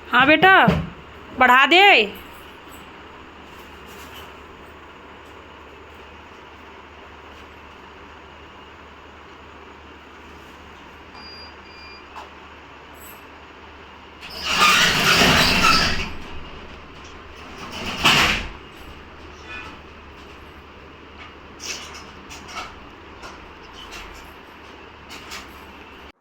हाँ बेटा, बढ़ा दे।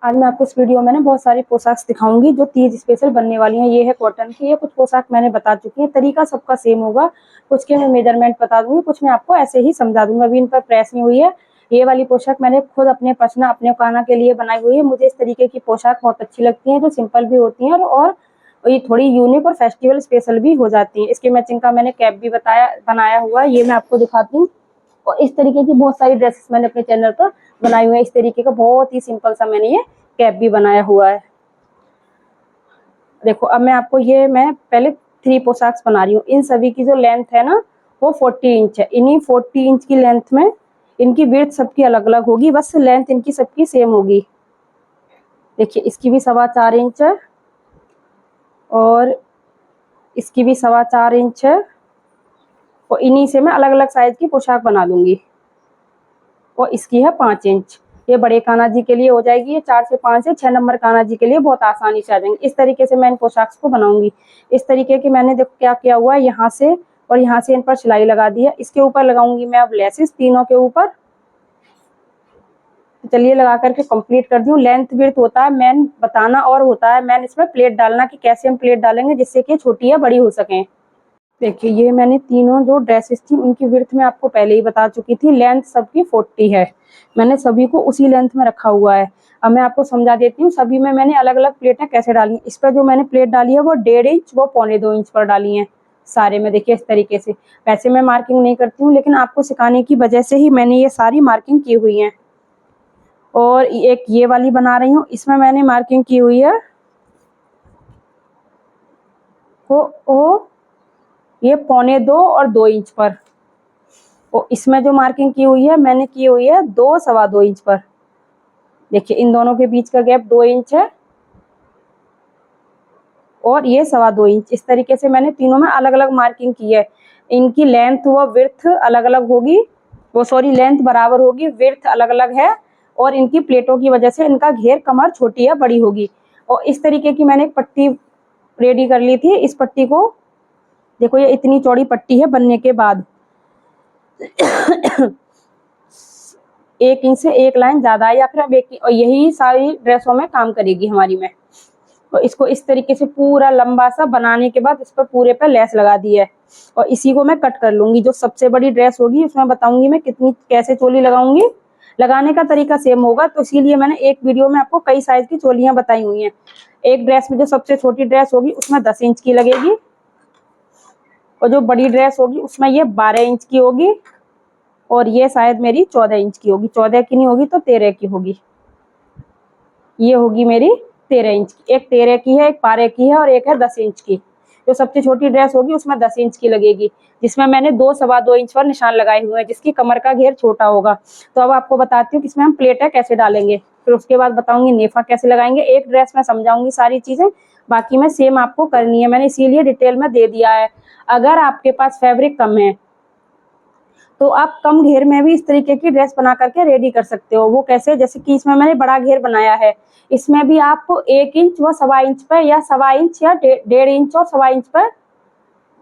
आज मैं आपको इस वीडियो में ना बहुत सारी पोशाक दिखाऊंगी जो तीज स्पेशल बनने वाली हैं। ये है कॉटन की। ये कुछ पोशाक मैंने बता चुकी है, तरीका सबका सेम होगा। कुछ के मैं मेजरमेंट बता दूंगी, कुछ मैं आपको ऐसे ही समझा दूंगा। अभी इन पर प्रेस नहीं हुई है। ये वाली पोशाक मैंने खुद अपने पसना, अपने काना के लिए बनाई हुई है। मुझे इस तरीके की पोशाक बहुत अच्छी लगती है, जो सिंपल भी होती है और ये थोड़ी यूनिक और फेस्टिवल स्पेशल भी हो जाती है। इसके मैचिंग का मैंने कैप भी बनाया हुआ है, ये मैं आपको दिखाती हूँ। और इस तरीके की बहुत सारी ड्रेसेस मैंने अपने चैनल पर बनाई हुई है। इस तरीके का बहुत ही सिंपल सा मैंने ये कैप भी बनाया हुआ है। देखो, अब मैं पहले 3 पोशाक बना रही हूँ। इन सभी की जो लेंथ है ना, वो 40 इंच है। इन्हीं 40 इंच की लेंथ में इनकी विड्थ सबकी अलग अलग होगी, बस लेंथ इनकी सबकी सेम होगी। देखिए, इसकी भी 4.25 इंच है और इसकी भी 4.25 इंच है। और इन्हीं से मैं अलग अलग साइज की पोशाक बना दूंगी। और इसकी है 5 इंच। ये बड़े कान्हा जी के लिए हो जाएगी। ये 4 से 5 से 6 नंबर कान्हा जी के लिए बहुत आसानी से आ जाएंगे। इस तरीके से मैं इन पोशाक को बनाऊंगी। इस तरीके की मैंने देखो क्या किया हुआ है, यहाँ से और यहाँ से इन पर सिलाई लगा दी है। इसके ऊपर लगाऊंगी मैं अब लेसेस, तीनों के ऊपर। चलिए, लगा करके कंप्लीट कर दी हूँ। लेंथ विड्थ होता है मेन बताना, और होता है मेन इसमें प्लेट डालना, कि कैसे हम प्लेट डालेंगे जिससे कि छोटी या बड़ी हो सके। देखिए, ये मैंने तीनों जो ड्रेसेस थी उनकी विड्थ में आपको पहले ही बता चुकी थी। लेंथ सबकी 40 है। मैंने सभी को उसी लेंथ में रखा हुआ है। अब मैं आपको समझा देती हूँ सभी में मैंने अलग अलग प्लेटें कैसे डाली। इस पर जो मैंने प्लेट डाली है वो 1.5 इंच, वो 1.25 इंच पर डाली है सारे में। देखिए, इस तरीके से। वैसे मैं मार्किंग नहीं करती हूँ, लेकिन आपको सिखाने की वजह से ही मैंने ये सारी मार्किंग की हुई है। और एक ये वाली बना रही हूँ, इसमें मैंने मार्किंग की हुई है वो ये 1.25 और 2 इंच पर। और इसमें जो मार्किंग की हुई है मैंने की हुई है 2 सवा 2 इंच पर। देखिए, इन दोनों के बीच का गैप 2 इंच है और ये सवा 2 इंच। इस तरीके से मैंने तीनों में अलग अलग मार्किंग की है। इनकी लेंथ व विड्थ अलग अलग होगी, लेंथ बराबर होगी, विड्थ अलग अलग है। और इनकी प्लेटों की वजह से इनका घेर कमर छोटी या बड़ी होगी। और इस तरीके की मैंने एक पट्टी रेडी कर ली थी। इस पट्टी को देखो, ये इतनी चौड़ी पट्टी है बनने के बाद। 1 इंच से 1 लाइन ज्यादा है, या फिर अब और यही सारी ड्रेसों में काम करेगी हमारी में। तो इसको इस तरीके से पूरा लंबा सा बनाने के बाद इस पर पूरे पे लेस लगा दी है। और इसी को मैं कट कर लूंगी। जो सबसे बड़ी ड्रेस होगी उसमें बताऊंगी मैं कैसे चोली लगाऊंगी। लगाने का तरीका सेम होगा, तो इसीलिए मैंने एक वीडियो में आपको कई साइज की चोलियां बताई हुई हैं। एक ड्रेस में जो सबसे छोटी ड्रेस होगी उसमें 10 इंच की लगेगी, और जो बड़ी ड्रेस होगी उसमें ये 12 इंच की होगी, और ये शायद मेरी 14 इंच की होगी। 14 की नहीं होगी तो 13 की होगी। ये होगी मेरी 13 इंच की। एक 13 की है, एक 12 की है और एक है 10 इंच की। जो सबसे छोटी ड्रेस होगी उसमें 10 इंच की लगेगी, जिसमें मैंने 2 सवा 2 इंच पर निशान लगाए हुए हैं, जिसकी कमर का घेर छोटा होगा। तो अब आपको बताती हूँ कि इसमें हम प्लेटें कैसे डालेंगे, फिर उसके बाद बताऊंगी नेफा कैसे लगाएंगे। एक ड्रेस में समझाऊंगी सारी चीजें, बाकी में सेम आपको करनी है। मैंने इसीलिए डिटेल में दे दिया है। अगर आपके पास फैब्रिक कम है तो आप कम घेर में भी इस तरीके की ड्रेस बना करके रेडी कर सकते हो। वो कैसे, जैसे कि इसमें मैंने बड़ा घेर बनाया है, इसमें भी आप 1 इंच व सवा इंच पर, या सवा इंच या 1.5 इंच और सवा इंच पर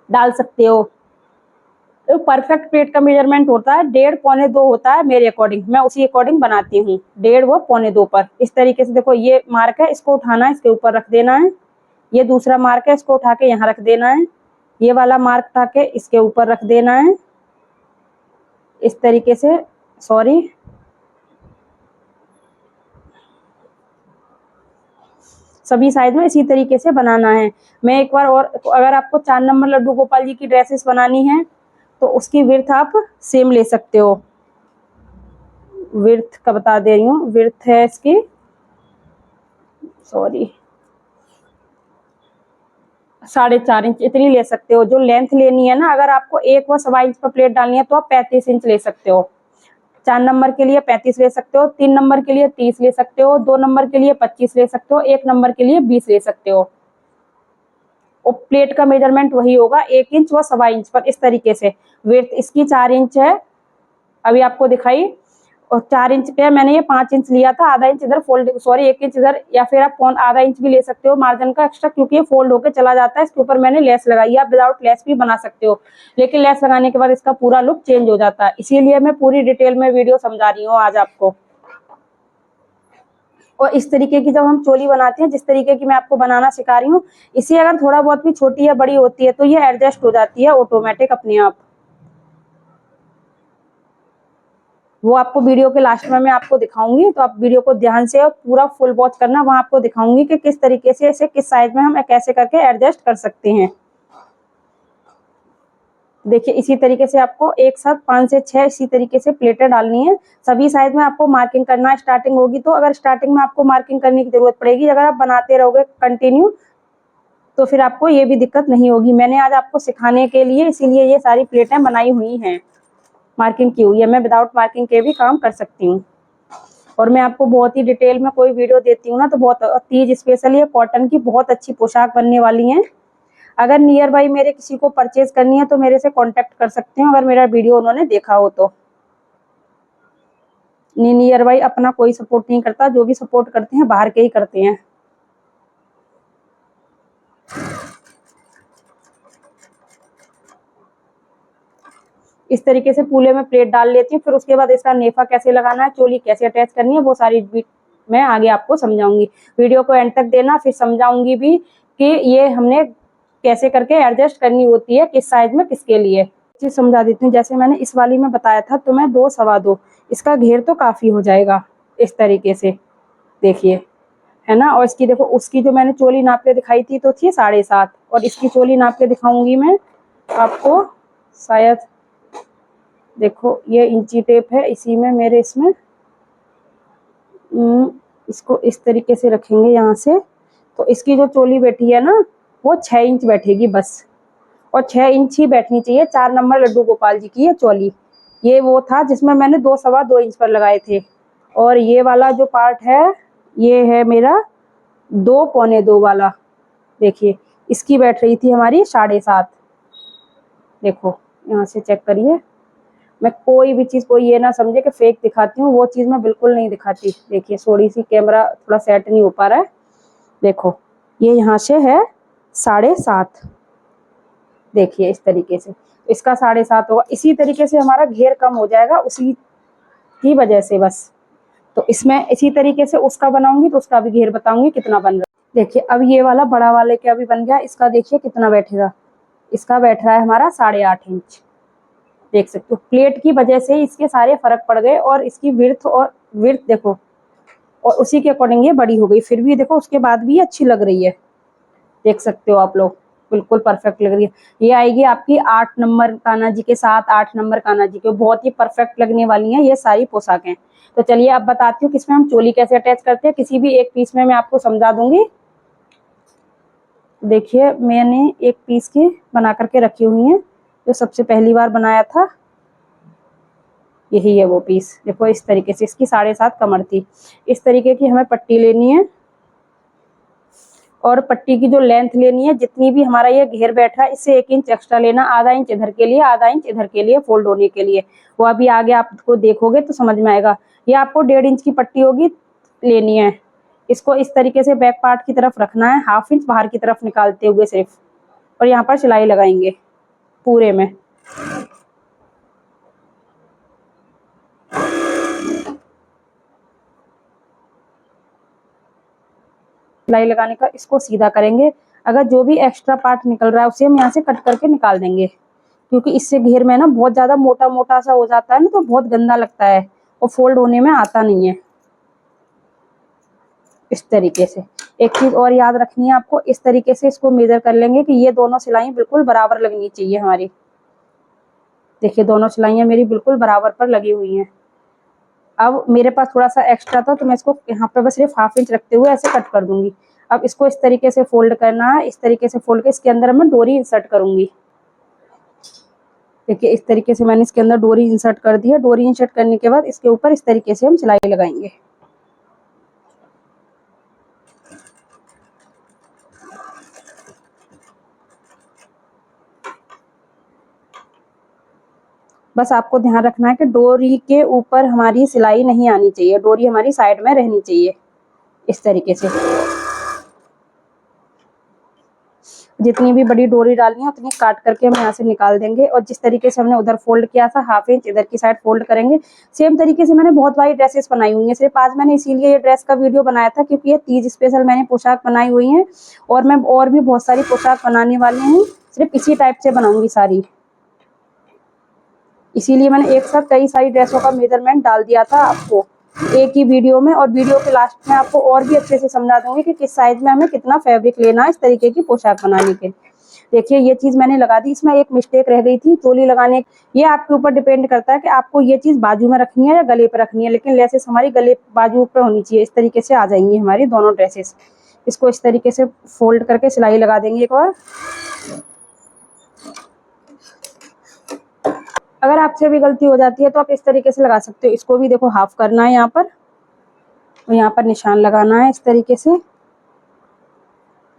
डाल सकते हो। तो परफेक्ट प्लेट का मेजरमेंट होता है 1.5 पौने 2 होता है मेरे अकॉर्डिंग। मैं उसी अकॉर्डिंग बनाती हूँ, 1.5 व पौने 2 पर। इस तरीके से देखो, ये मार्क है, इसको उठाना है, इसके ऊपर रख देना है। ये दूसरा मार्क है, इसको उठा के यहाँ रख देना है। ये वाला मार्क उठा के इसके ऊपर रख देना है, इस तरीके से। सभी साइज में इसी तरीके से बनाना है। मैं एक बार और, अगर आपको 4 नंबर लड्डू गोपाल जी की ड्रेसेस बनानी है तो उसकी विड्थ आप सेम ले सकते हो। विड्थ का बता दे रही हूँ, विड्थ है इसकी सॉरी 4.5 इंच इतनी ले सकते हो। जो लेंथ लेनी है ना, अगर आपको 1 व 1.25 इंच पर प्लेट डालनी है तो आप 35 इंच ले सकते हो। 4 नंबर के लिए 35 ले सकते हो, 3 नंबर के लिए 30 ले सकते हो, 2 नंबर के लिए 25 ले सकते हो, 1 नंबर के लिए 20 ले सकते हो। और प्लेट का मेजरमेंट वही होगा 1 इंच व 1.25 इंच पर। इस तरीके से विड्थ इसकी 4 इंच है, अभी आपको दिखाई, और 4 इंच पे मैंने ये 5 इंच लिया था। आधा इंच इधर फोल्ड, सॉरी 1 इंच इधर, या फिर आप आधा इंच भी ले सकते हो मार्जिन का एक्स्ट्रा, क्योंकि ये फोल्ड होकर चला जाता है। इसके ऊपर मैंने लेस लगाई है, आप विदाउट लेस भी बना सकते हो, लेकिन लेस लगाने के बाद इसका पूरा लुक चेंज हो जाता है। इसीलिए मैं पूरी डिटेल में वीडियो समझा रही हूँ आज आपको। और इस तरीके की जब हम चोली बनाते हैं, जिस तरीके की मैं आपको बनाना सिखा रही हूँ, इसी अगर थोड़ा बहुत भी छोटी या बड़ी होती है तो ये एडजस्ट हो जाती है ऑटोमेटिक अपने आप। वो आपको वीडियो के लास्ट में मैं आपको दिखाऊंगी, तो आप वीडियो को ध्यान से और पूरा फुल वॉच करना। वहां आपको दिखाऊंगी कि किस तरीके से इसे किस साइज में हम कैसे करके एडजस्ट कर सकते हैं। देखिए इसी तरीके से आपको एक साथ 5 से 6 इसी तरीके से प्लेटें डालनी है। सभी साइज में आपको मार्किंग करना स्टार्टिंग होगी, तो अगर स्टार्टिंग में आपको मार्किंग करने की जरूरत पड़ेगी, अगर आप बनाते रहोगे कंटिन्यू तो फिर आपको ये भी दिक्कत नहीं होगी। मैंने आज आपको सिखाने के लिए इसीलिए ये सारी प्लेटें बनाई हुई हैं, मार्किंग की हुई है। मैं विदाउट मार्किंग के भी काम कर सकती हूँ। और मैं आपको बहुत ही डिटेल में कोई वीडियो देती हूँ ना, तो बहुत तीज स्पेशल ये कॉटन की बहुत अच्छी पोशाक बनने वाली है। अगर नियर बाई मेरे किसी को परचेज करनी है तो मेरे से कांटेक्ट कर सकते हैं, अगर मेरा वीडियो उन्होंने देखा हो तो। नियर बाई अपना कोई सपोर्ट नहीं करता, जो भी सपोर्ट करते हैं बाहर के ही करते हैं। इस तरीके से पूले में प्लेट डाल लेती हूँ, फिर उसके बाद इसका नेफा कैसे लगाना है, चोली कैसे अटैच करनी है, वो सारी मैं आगे आपको समझाऊंगी। वीडियो को एंड तक देना, फिर समझाऊंगी भी कि ये हमने कैसे करके एडजस्ट करनी होती है, किस साइज में किसके लिए। चीज समझा देती हूँ। जैसे मैंने इस वाली में बताया था, तो मैं 2 सवा 2 इसका घेर तो काफी हो जाएगा इस तरीके से, देखिए, है ना। और इसकी देखो, उसकी जो मैंने चोली नाप के दिखाई थी तो थी 7.5, और इसकी चोली नाप के दिखाऊंगी मैं आपको। शायद देखो ये इंची टेप है, इसी में मेरे इसमें इसको इस तरीके से रखेंगे यहाँ से, तो इसकी जो चोली बैठी है ना वो 6 इंच बैठेगी बस, और 6 इंच ही बैठनी चाहिए। 4 नंबर लड्डू गोपाल जी की है चोली। ये वो था जिसमें मैंने 2 सवा 2 इंच पर लगाए थे। और ये वाला जो पार्ट है ये है मेरा 2 पौने 2 वाला, देखिए इसकी बैठ रही थी हमारी 7.5। देखो यहाँ से चेक करिए, मैं कोई भी चीज कोई ये ना समझे कि फेक दिखाती हूँ, वो चीज मैं बिल्कुल नहीं दिखाती। देखिए थोड़ी सी कैमरा थोड़ा सेट नहीं हो पा रहा है, देखो ये यहाँ से है 7.5, देखिए इस तरीके से इसका 7.5 होगा। इसी तरीके से हमारा घेर कम हो जाएगा उसी की वजह से बस। तो इसमें इसी तरीके से उसका बनाऊंगी तो उसका भी घेर बताऊंगी कितना बन रहा है। देखिए अब ये वाला बड़ा वाले का भी बन गया, इसका देखिए कितना बैठेगा। इसका बैठ रहा है हमारा 8.5 इंच, देख सकते हो। प्लेट की वजह से इसके सारे फर्क पड़ गए, और इसकी विड्थ देखो, और उसी के अकॉर्डिंग ये बड़ी हो गई। फिर भी देखो उसके बाद भी अच्छी लग रही है, देख सकते हो आप लोग, बिल्कुल परफेक्ट लग रही है। ये आएगी आपकी 8 नंबर कान्हा जी के साथ, 8 नंबर कान्हा जी के, बहुत ही परफेक्ट लगने वाली हैं ये सारी पोशाकें। तो चलिए अब बताती हूँ किसमें हम चोली कैसे अटैच करते हैं। किसी भी एक पीस में मैं आपको समझा दूंगी। देखिए मैंने एक पीस की बना करके रखी हुई है, जो सबसे पहली बार बनाया था, यही है वो पीस। देखो इस तरीके से इसकी 7.5 कमर थी। इस तरीके की हमें पट्टी लेनी है, और पट्टी की जो लेंथ लेनी है, जितनी भी हमारा ये घेर बैठ रहा है इससे 1 इंच एक्स्ट्रा लेना, आधा इंच इधर के लिए, आधा इंच इधर के लिए फोल्ड होने के लिए। वो अभी आगे आपको देखोगे तो समझ में आएगा। ये आपको 1.5 इंच की पट्टी होगी लेनी है। इसको इस तरीके से बैक पार्ट की तरफ रखना है, 1/2 इंच बाहर की तरफ निकालते हुए सिर्फ, और यहाँ पर सिलाई लगाएंगे पूरे में। सिलाई लगाने का इसको सीधा करेंगे। अगर जो भी एक्स्ट्रा पार्ट निकल रहा है उसे हम यहाँ से कट करके निकाल देंगे, क्योंकि इससे घेर में ना बहुत ज्यादा मोटा मोटा सा हो जाता है ना, तो बहुत गंदा लगता है और फोल्ड होने में आता नहीं है। इस तरीके से एक चीज और याद रखनी है आपको, इस तरीके से इसको मेजर कर लेंगे कि ये दोनों सिलाई बिल्कुल बराबर लगनी चाहिए हमारी। देखिए दोनों सिलाइयां मेरी बिल्कुल बराबर पर लगी हुई हैं। अब मेरे पास थोड़ा सा एक्स्ट्रा था तो मैं इसको यहाँ पे बस सिर्फ 1/2 इंच रखते हुए ऐसे कट कर दूंगी। अब इसको इस तरीके से फोल्ड करना है, इस तरीके से फोल्ड कर इसके अंदर मैं डोरी इंसर्ट करूंगी। देखिए इस तरीके से मैंने इसके अंदर डोरी इंसर्ट कर दी है। डोरी इंसर्ट करने के बाद इसके ऊपर इस तरीके से हम सिलाई लगाएंगे। बस आपको ध्यान रखना है कि डोरी के ऊपर हमारी सिलाई नहीं आनी चाहिए, डोरी हमारी साइड में रहनी चाहिए इस तरीके से। जितनी भी बड़ी डोरी डालनी है उतनी काट करके हम यहाँ से निकाल देंगे। और जिस तरीके से हमने उधर फोल्ड किया था 1/2 इंच इधर की साइड फोल्ड करेंगे। सेम तरीके से मैंने बहुत सारी ड्रेसेस बनाई हुई हैं, सिर्फ आज मैंने इसीलिए ये ड्रेस का वीडियो बनाया था क्योंकि ये तीज स्पेशल मैंने पोशाक बनाई हुई है। और मैं और भी बहुत सारी पोशाक बनाने वाली हूँ, सिर्फ इसी टाइप से बनाऊंगी सारी। इसीलिए मैंने एक साथ कई सारी ड्रेसों का मेजरमेंट डाल दिया था आपको एक ही वीडियो में। और वीडियो के लास्ट में आपको और भी अच्छे से समझा दूंगी कि किस साइज में हमें कितना फैब्रिक लेना है इस तरीके की पोशाक बनाने के लिए। देखिए ये चीज मैंने लगा दी, इसमें एक मिस्टेक रह गई थी चोली लगाने। ये आपके ऊपर डिपेंड करता है कि आपको ये चीज बाजू में रखनी है या गले पर रखनी है, लेकिन लेसेस हमारी गले बाजू पे होनी चाहिए। इस तरीके से आ जाएंगी हमारी दोनों ड्रेसेस। इसको इस तरीके से फोल्ड करके सिलाई लगा देंगे एक बार। अगर आपसे भी गलती हो जाती है तो आप इस तरीके से लगा सकते हो। इसको भी देखो हाफ करना है यहाँ पर, और यहाँ पर निशान लगाना है इस तरीके से।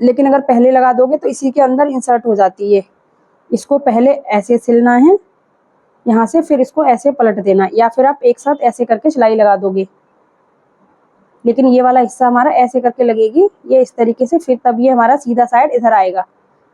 लेकिन अगर पहले लगा दोगे तो इसी के अंदर इंसर्ट हो जाती है। इसको पहले ऐसे सिलना है यहाँ से, फिर इसको ऐसे पलट देना, या फिर आप एक साथ ऐसे करके सिलाई लगा दोगे। लेकिन ये वाला हिस्सा हमारा ऐसे करके लगेगी, ये इस तरीके से, फिर तब ये हमारा सीधा साइड इधर आएगा।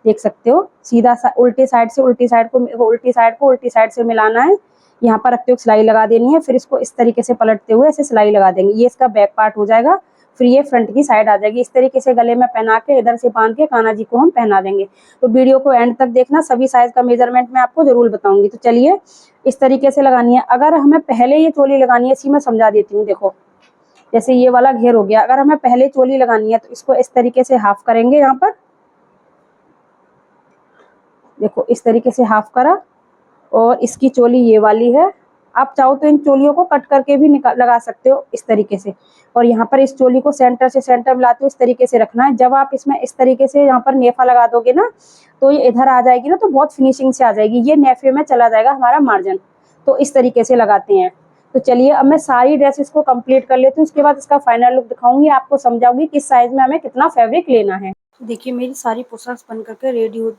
देख सकते हो सीधा उल्टी साइड से उल्टी साइड को उल्टी साइड से मिलाना है। यहाँ पर रखते हुए सिलाई लगा देनी है, फिर इसको इस तरीके से पलटते हुए ऐसे सिलाई लगा देंगे। ये इसका बैक पार्ट हो जाएगा, फिर ये फ्रंट की साइड आ जाएगी। इस तरीके से गले में पहना के इधर से बांध के कान्हा जी को हम पहना देंगे। तो वीडियो को एंड तक देखना, सभी साइज का मेजरमेंट मैं आपको जरूर बताऊंगी। तो चलिए इस तरीके से लगानी है। अगर हमें पहले ये चोली लगानी है, इसी में समझा देती हूँ। देखो जैसे ये वाला घेर हो गया, अगर हमें पहले चोली लगानी है तो इसको इस तरीके से हाफ करेंगे। यहाँ पर देखो इस तरीके से हाफ करा, और इसकी चोली ये वाली है। आप चाहो तो इन चोलियों को कट करके भी लगा सकते हो इस तरीके से। और यहाँ पर इस चोली को सेंटर से सेंटर मिलाते हो इस तरीके से रखना है। जब आप इसमें इस तरीके से यहाँ पर नेफा लगा दोगे ना, तो ये इधर आ जाएगी ना, तो बहुत फिनिशिंग से आ जाएगी। ये नेफे में चला जाएगा हमारा मार्जिन। तो इस तरीके से लगाते हैं। तो चलिए अब मैं सारी ड्रेसेस को कंप्लीट कर लेती हूँ, उसके बाद इसका फाइनल लुक दिखाऊंगी, आपको समझाऊंगी किस साइज में हमें कितना फैब्रिक लेना है। देखिए मेरी सारी पोशाक बन करके रेडी हो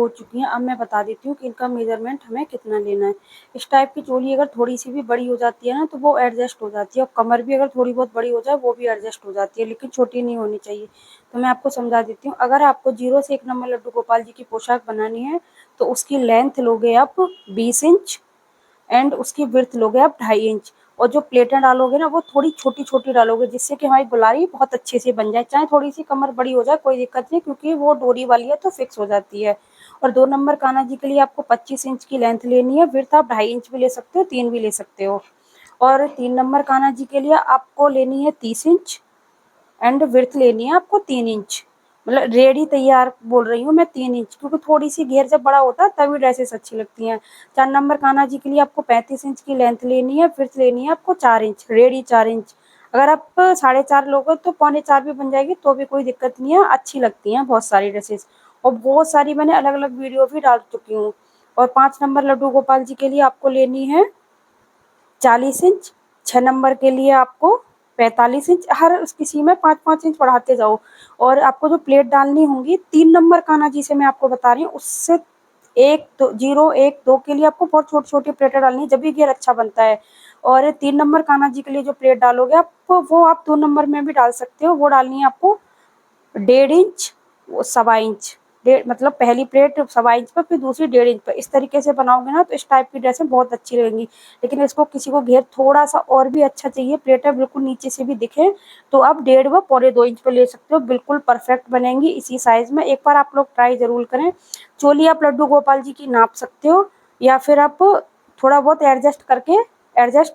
चुकी हैं। अब मैं बता देती हूँ कि इनका मेजरमेंट हमें कितना लेना है। इस टाइप की चोली अगर थोड़ी सी भी बड़ी हो जाती है ना, तो वो एडजस्ट हो जाती है। और कमर भी अगर थोड़ी बहुत बड़ी हो जाए वो भी एडजस्ट हो जाती है, लेकिन छोटी नहीं होनी चाहिए। तो मैं आपको समझा देती हूँ। अगर आपको 0 से 1 नंबर लड्डू गोपाल जी की पोशाक बनानी है तो उसकी लेंथ लोगे आप 20 इंच एंड उसकी विड्थ लोगे आप 2.5 इंच। और जो प्लेटें डालोगे ना वो थोड़ी छोटी छोटी डालोगे, जिससे कि हमारी गुलारी बहुत अच्छे से बन जाए। चाहे थोड़ी सी कमर बड़ी हो जाए कोई दिक्कत नहीं, क्योंकि वो डोरी वाली है तो फिक्स हो जाती है। और 2 नंबर कान्हा जी के लिए आपको 25 इंच की लेंथ लेनी है। विड्थ आप 2.5 इंच भी ले सकते हो, 3 भी ले सकते हो। और 3 नंबर कान्हा जी के लिए आपको लेनी है 30 इंच एंड विड्थ लेनी है आपको 3 इंच। मतलब रेडी तैयार बोल रही हूँ मैं 3 इंच, क्योंकि थोड़ी सी घेर जब बड़ा होता है तभी ड्रेसेस अच्छी लगती हैं। 4 नंबर कान्हा जी के लिए आपको 35 इंच की लेंथ लेनी है, विड्थ लेनी है आपको 4 इंच, रेडी 4 इंच। अगर आप 4.5 लोगे तो 3.25 भी बन जाएगी, तो भी कोई दिक्कत नहीं है, अच्छी लगती हैं बहुत सारी ड्रेसेस। और बहुत सारी मैंने अलग अलग वीडियो भी डाल चुकी हूँ। और 5 नंबर लड्डू गोपाल जी के लिए आपको लेनी है 40 इंच, 6 नंबर के लिए आपको 45 इंच, हर किसी में 5-5 इंच बढ़ाते जाओ। और आपको जो प्लेट डालनी होंगी 3 नंबर कान्हा जी से मैं आपको बता रही हूँ, उससे 0-1-2 के लिए आपको बहुत छोटी छोटी प्लेटें डालनी है, जब भी घेर अच्छा बनता है। और 3 नंबर कान्हा जी के लिए जो प्लेट डालोगे आप, वो आप 2 नंबर में भी डाल सकते हो। वो डालनी है आपको 1.5 इंच, 1.25 इंच। मतलब पहली प्लेट 1.25 इंच पर, फिर दूसरी 1.5 इंच पर। इस तरीके से बनाओगे ना तो इस टाइप की ड्रेसें बहुत अच्छी लगेंगी। लेकिन इसको किसी को घेर थोड़ा सा और भी अच्छा चाहिए, प्लेटें बिल्कुल नीचे से भी दिखे, तो आप 1.5 व 2.25 इंच पर ले सकते हो, बिल्कुल परफेक्ट बनेंगी इसी साइज में। एक बार आप लोग ट्राई जरूर करें। चोली आप लड्डू गोपाल जी की नाप सकते हो, या फिर आप थोड़ा बहुत एडजस्ट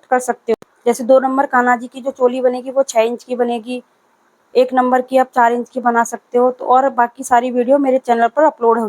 कर सकते हो। जैसे 2 नंबर कान्हा जी की जो चोली बनेगी वो 6 इंच की बनेगी, 1 नंबर की आप 4 इंच की बना सकते हो। तो और बाकी सारी वीडियो मेरे चैनल पर अपलोड हो